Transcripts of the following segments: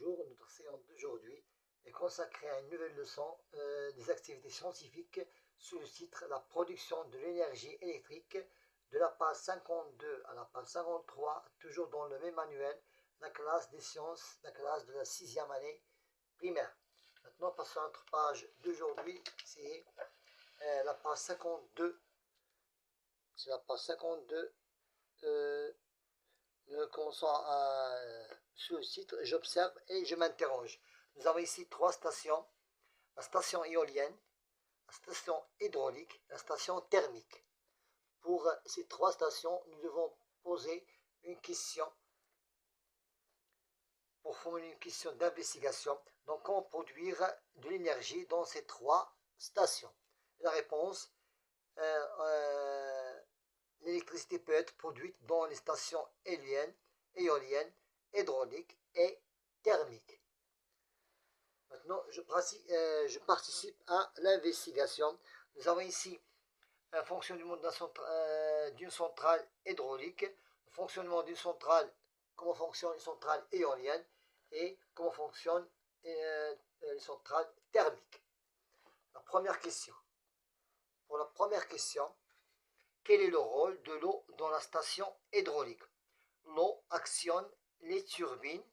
Bonjour, notre séance d'aujourd'hui est consacrée à une nouvelle leçon des activités scientifiques sous le titre La production de l'énergie électrique de la page 52 à la page 53, toujours dans le même manuel, la classe des sciences, la classe de la 6e année primaire. Maintenant, passons à notre page d'aujourd'hui, c'est la page 52. C'est la page 52. Nous commençons sous le titre « J'observe et je m'interroge ». Nous avons ici trois stations, la station éolienne, la station hydraulique, la station thermique. Pour ces trois stations, nous devons poser une question, pour formuler une question d'investigation. Donc, comment produire de l'énergie dans ces trois stations? La réponse, l'électricité peut être produite dans les stations éoliennes, hydrauliques et thermiques. Maintenant, je participe à l'investigation. Nous avons ici un fonctionnement d'une centrale hydraulique, le fonctionnement d'une centrale, comment fonctionne une centrale éolienne et comment fonctionne une centrale thermique. La première question. Pour la première question, quel est le rôle de l'eau dans la station hydraulique? L'eau actionne les turbines,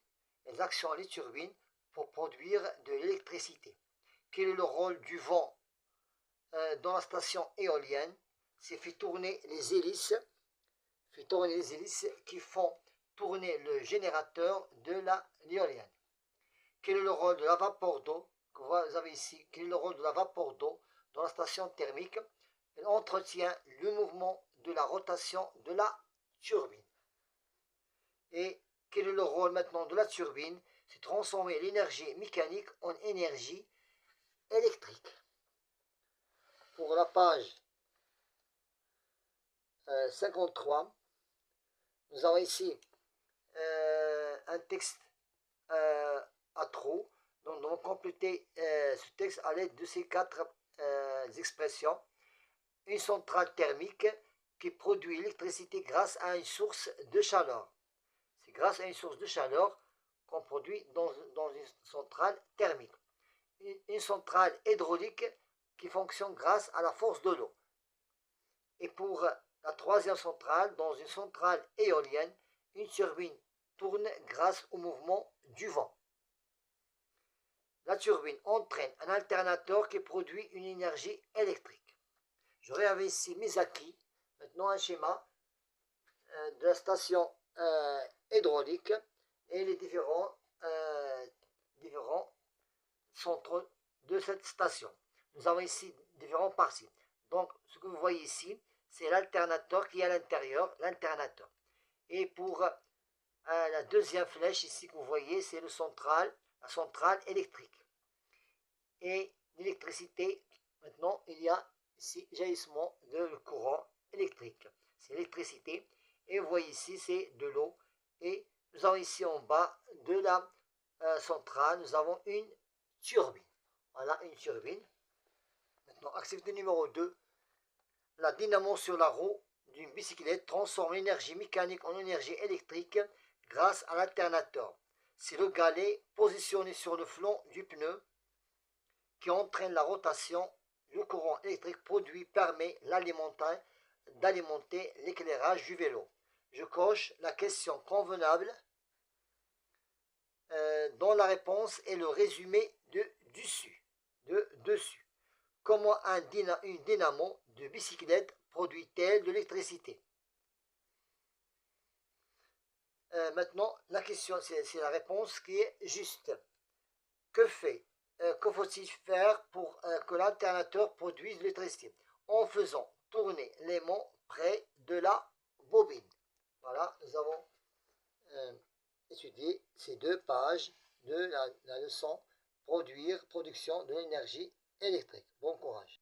pour produire de l'électricité. Quel est le rôle du vent dans la station éolienne? C'est fait tourner les hélices, qui font tourner le générateur de l'éolienne. Quel est le rôle de la vapeur d'eau que vous avez ici? Quel est le rôle de la vapeur d'eau dans la station thermique? Elle entretient le mouvement de la rotation de la turbine. Et quel est le rôle maintenant de la turbine? C'est transformer l'énergie mécanique en énergie électrique. Pour la page 53, nous avons ici un texte à trous. Donc, nous allons compléter ce texte à l'aide de ces quatre expressions. Une centrale thermique qui produit l'électricité grâce à une source de chaleur. C'est grâce à une source de chaleur qu'on produit dans une centrale thermique. Une centrale hydraulique qui fonctionne grâce à la force de l'eau. Et pour la troisième centrale, dans une centrale éolienne, une turbine tourne grâce au mouvement du vent. La turbine entraîne un alternateur qui produit une énergie électrique. Je réavais ici mes acquis. Maintenant un schéma de la station hydraulique et les différents centres de cette station. Nous avons ici différents parties. Donc ce que vous voyez ici, c'est l'alternateur qui est à l'intérieur, l'alternateur. Et pour la deuxième flèche ici que vous voyez, c'est la centrale électrique. Et l'électricité, maintenant il y a ici jaillissement de courant électrique. C'est l'électricité. Et vous voyez ici, c'est de l'eau. Et nous avons ici en bas de la centrale, nous avons une turbine. Voilà, une turbine. Maintenant, activité numéro 2. La dynamo sur la roue d'une bicyclette transforme l'énergie mécanique en énergie électrique grâce à l'alternateur. C'est le galet positionné sur le flanc du pneu qui entraîne la rotation. Le courant électrique produit permet d'alimenter l'éclairage du vélo. Je coche la question convenable dont la réponse est le résumé de dessus. Comment une dynamo de bicyclette produit-elle de l'électricité? Maintenant, la question, c'est la réponse qui est juste. Que faut-il faire pour que l'alternateur produise de l'électricité? En faisant tourner l'aimant près de la bobine. Voilà, nous avons étudié ces deux pages de la leçon production de l'énergie électrique. Bon courage.